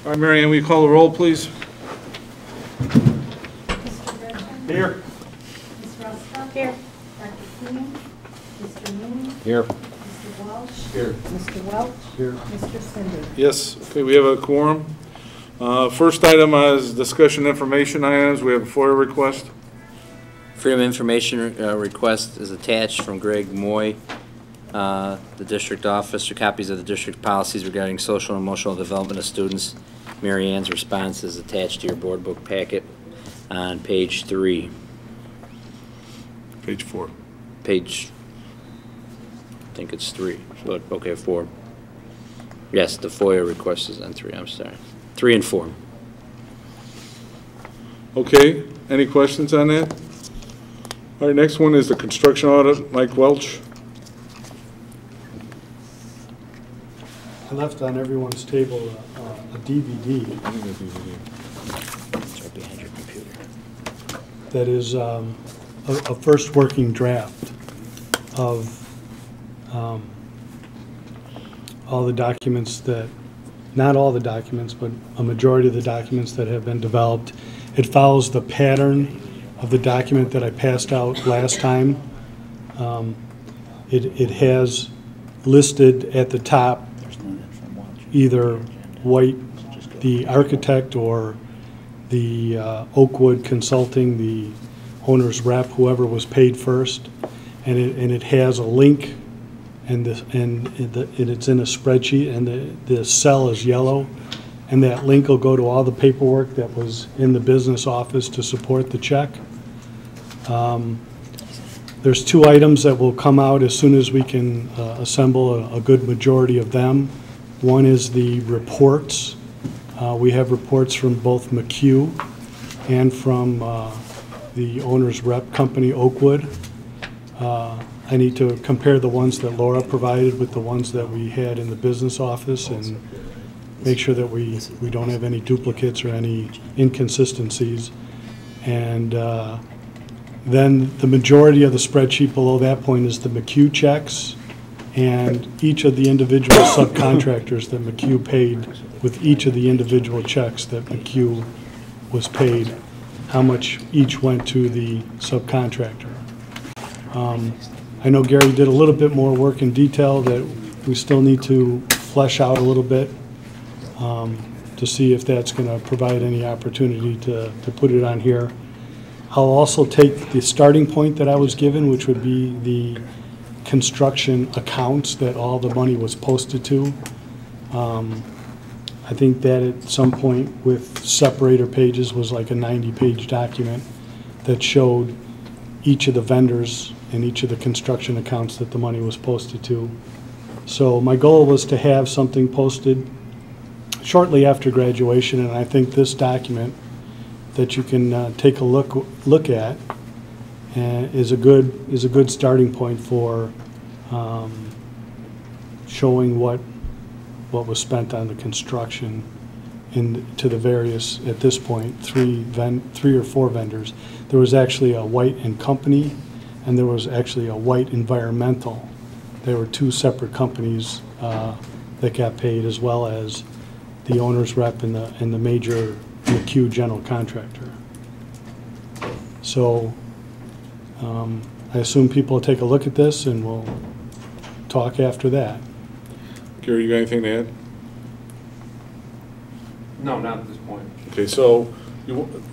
All right, Mary Ann, will you call the roll, please? Mr. Gresham? Here. Ms. Ruska? Here. Dr. King? Mr. Moon? Here. Mr. Welch? Here. Mr. Welch? Here. Mr. Cinder? Yes, okay, we have a quorum. First item is discussion information items. We have a FOIA request. Freedom of Information request is attached from Greg Moy, the district office, or copies of the district policies regarding social and emotional development of students. Mary Ann's response is attached to your board book packet on page 3. Page 4. Page, I think it's 3, but okay, 4. Yes, the FOIA request is on 3, I'm sorry. 3 and 4. Okay, any questions on that? All right, next one is the construction audit. Mike Welch. I left on everyone's table a DVD It's right behind your computer. that is a first working draft of all the documents that, not all the documents, but a majority of the documents that have been developed. It follows the pattern of the document that I passed out last time. It has listed at the top either White, the architect, or the Oakwood Consulting, the owner's rep, whoever was paid first, and it has a link, and it's in a spreadsheet, and the cell is yellow, and that link will go to all the paperwork that was in the business office to support the check. There's 2 items that will come out as soon as we can assemble a good majority of them. One is the reports. We have reports from both McHugh and from the owner's rep company, Oakwood. I need to compare the ones that Laura provided with the ones that we had in the business office and make sure that we don't have any duplicates or any inconsistencies. And then the majority of the spreadsheet below that point is the McHugh checks and each of the individual subcontractors that McHugh paid with each of the individual checks that McHugh was paid, how much each went to the subcontractor. I know Gary did a little bit more work in detail that we still need to flesh out a little bit to see if that's going to provide any opportunity to put it on here. I'll also take the starting point that I was given, which would be the construction accounts that all the money was posted to. I think that at some point with separator pages was like a 90-page document that showed each of the vendors and each of the construction accounts that the money was posted to. So my goal was to have something posted shortly after graduation, and I think this document that you can take a look at is a good starting point for showing what was spent on the construction to the various, at this point, 3 or 4 vendors. There was actually a White and Company, and there was actually a White Environmental. There were 2 separate companies that got paid, as well as the owner's rep and the major McHugh general contractor. So I assume people will take a look at this and we'll talk after that. Gary, you got anything to add? No, not at this point. Okay, so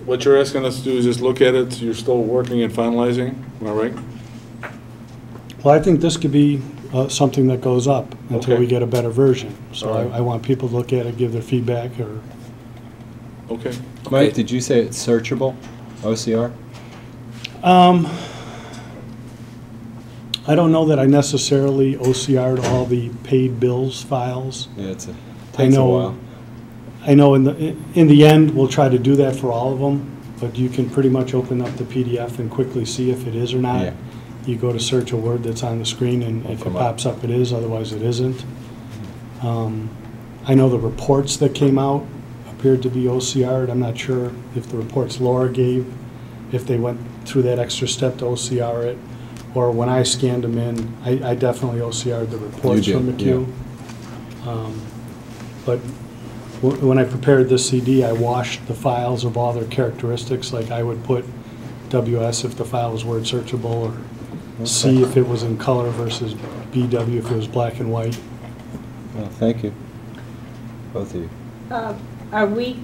what you're asking us to do is just look at it. You're still working and finalizing, am I right? Well, I think this could be something that goes up until Okay. we get a better version. So All right. I want people to look at it, give their feedback, or Okay. Mike, did you say it's searchable, OCR? I don't know that I necessarily OCR'd all the paid bills files. Yeah, takes a while. I know in the end, we'll try to do that for all of them, but you can pretty much open up the PDF and quickly see if it is or not. Yeah. You go to search a word that's on the screen, and if it pops up, it is, otherwise it isn't. I know the reports that came out appeared to be OCR'd. I'm not sure if the reports Laura gave, if they went through that extra step to OCR it, or when I scanned them in, I definitely OCR'd the reports You from did, McHugh. But when I prepared this CD, I washed the files of all their characteristics, like I would put WS if the file was word searchable, or C if it was in color versus BW if it was black and white. Well, thank you, both of you. Are we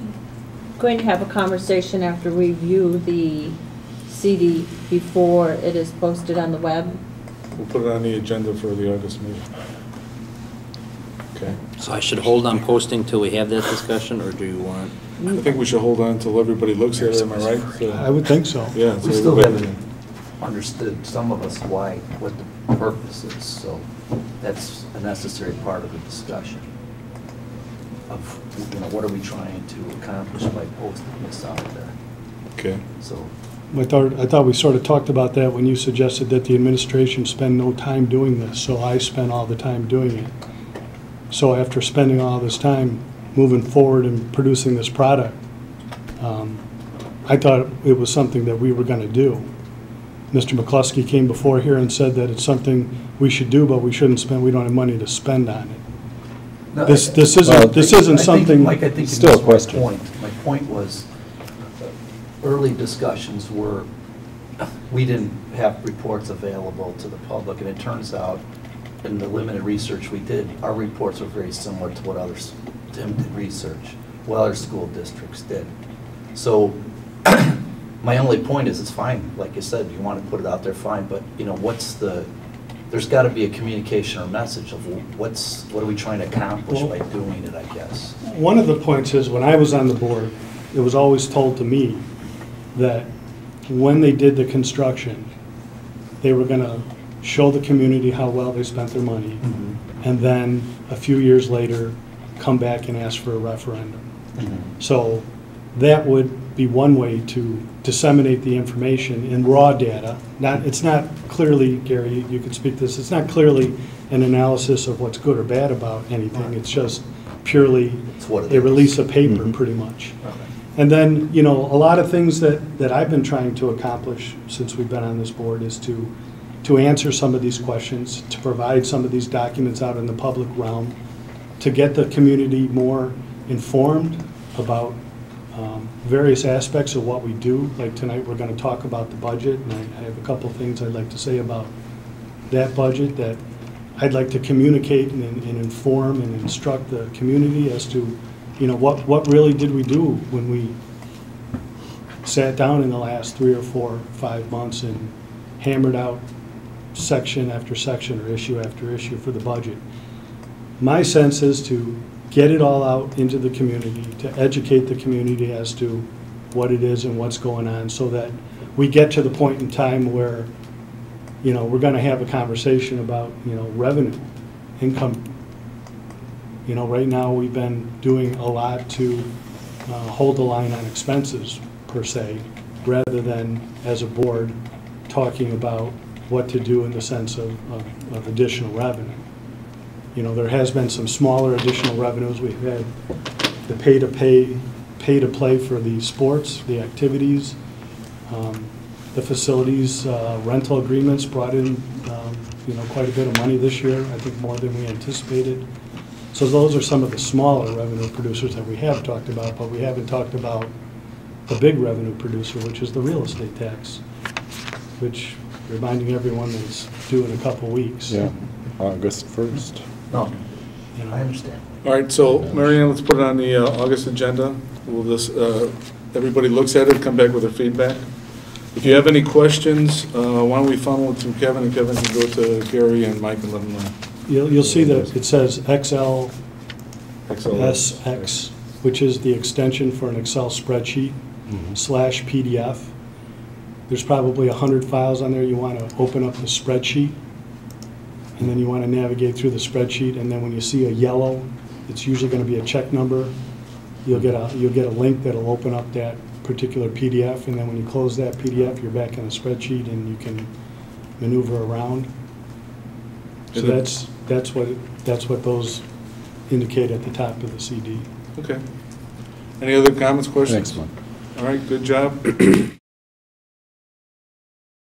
going to have a conversation after we view the CD before it is posted on the web? We'll put it on the agenda for the August meeting. Okay. So I should hold on posting till we have that discussion, or do you want? I think we should hold on until everybody looks at it, am I right? So- I would think so. Yeah. so We still everybody- haven't understood, some of us, why, what the purpose is, so that's a necessary part of the discussion of, what are we trying to accomplish by posting this out there? Okay. So, I thought we sort of talked about that when you suggested that the administration spend no time doing this, so I spent all the time doing it. So after spending all this time moving forward and producing this product, I thought it was something that we were going to do. Mr. McCluskey came before here and said that it's something we should do, but we shouldn't spend, we don't have money to spend on it. no, This Well, isn't something. Mike, I think Still you a missed question. my point. My point was, early discussions were, we didn't have reports available to the public, and it turns out, in the limited research we did, our reports were very similar to what others did research, what other school districts did. So, my only point is, it's fine, like you said, you want to put it out there, fine, but, there's got to be a communication or message of what are we trying to accomplish by doing it, I guess. One of the points is, when I was on the board, it was always told to me that when they did the construction, they were going to show the community how well they spent their money, and then a few years later, come back and ask for a referendum. So that would be one way to disseminate the information in raw data. It's not clearly, Gary, you could speak to this, it's not clearly an analysis of what's good or bad about anything. It's just purely It's what it a is. release of paper, pretty much. And then, a lot of things that I've been trying to accomplish since we've been on this board is to answer some of these questions, to provide some of these documents out in the public realm, to get the community more informed about various aspects of what we do. Like tonight, we're going to talk about the budget, and I have a couple things I'd like to say about that budget that I'd like to communicate and inform and instruct the community as to, what really did we do when we sat down in the last 3 or 4 or 5 months and hammered out section after section or issue after issue for the budget. My sense is to get it all out into the community, to educate the community as to what it is and what's going on, so that we get to the point in time where, we're going to have a conversation about, revenue, income. Right now, we've been doing a lot to hold the line on expenses, per se, rather than, as a board, talking about what to do in the sense of additional revenue. There has been some smaller additional revenues. We've had the pay-to-play for the sports, the activities, the facilities, rental agreements brought in, quite a bit of money this year, I think more than we anticipated. So those are some of the smaller revenue producers that we have talked about, but we haven't talked about the big revenue producer, which is the real estate tax, which, reminding everyone that it's due in a couple weeks. Yeah, August 1st. No, I understand. All right, so Marianne, let's put it on the August agenda. We'll just, everybody looks at it, come back with their feedback. If you have any questions, why don't we funnel it through Kevin, and Kevin can go to Gary and Mike and let them know. You'll see that it says XLSX, which is the extension for an Excel spreadsheet / PDF. There's probably 100 files on there. You want to open up the spreadsheet, and then you want to navigate through the spreadsheet, and then when you see a yellow, it's usually going to be a check number. You'll get a link that'll open up that particular PDF, and then when you close that PDF, you're back in the spreadsheet, and you can maneuver around. So that's what those indicate at the top of the CD. Okay. Any other comments, questions? Thanks, Mike. All right, good job.